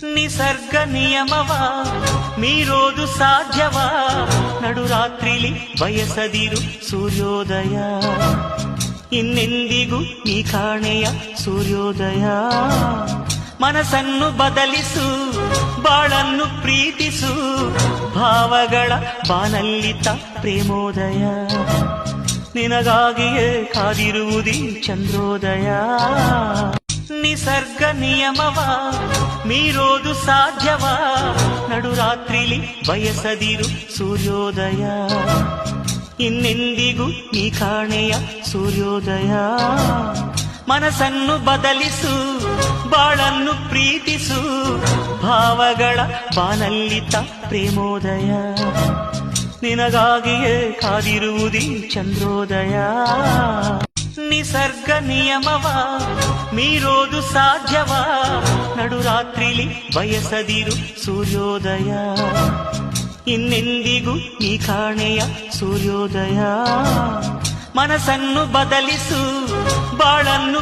ನಿಸರ್ಗ ನಿಯಮವ ಮೀರೋದು ಸಾಧ್ಯವಾ? ನಡುರಾತ್ರಿಲಿ ಬಯಸದಿರು ಸೂರ್ಯೋದಯ, ಇನ್ನೆಂದಿಗೂ ನೀ ಕಾಣೆಯ ಸೂರ್ಯೋದಯ. ಮನಸ್ಸನ್ನು ಬದಲಿಸು, ಬಾಳನ್ನು ಪ್ರೀತಿಸು, ಭಾವಗಳ ಬಾನಲ್ಲಿತ ಪ್ರೇಮೋದಯ. ನಿನಗಾಗಿಯೇ ಕಾದಿರುವುದೀ ಚಂದ್ರೋದಯ. ನಿಸರ್ಗ ನಿಯಮವ ಮೀರೋದು ಸಾಧ್ಯವಾ? ನಡುರಾತ್ರಿಲಿ ಬಯಸದಿರು ಸೂರ್ಯೋದಯ, ಇನ್ನೆಂದಿಗೂ ನೀ ಕಾಣೆಯ ಸೂರ್ಯೋದಯ. ಮನಸ್ಸನ್ನು ಬದಲಿಸು, ಬಾಳನ್ನು ಪ್ರೀತಿಸು, ಭಾವಗಳ ಬಾನಲ್ಲಿತ ಪ್ರೇಮೋದಯ. ನಿನಗಾಗಿಯೇ ಕಾದಿರುವುದೀ ಚಂದ್ರೋದಯ. ನಿಸರ್ಗ ನಿಯಮವ ಮೀರೋದು ಸಾಧ್ಯವಾ? ನಡುರಾತ್ರಿಲಿ ಬಯಸದಿರು ಸೂರ್ಯೋದಯ, ಇನ್ನೆಂದಿಗೂ ನೀ ಕಾಣೆಯ ಸೂರ್ಯೋದಯ. ಮನಸ್ಸನ್ನು ಬದಲಿಸು, ಬಾಳನ್ನು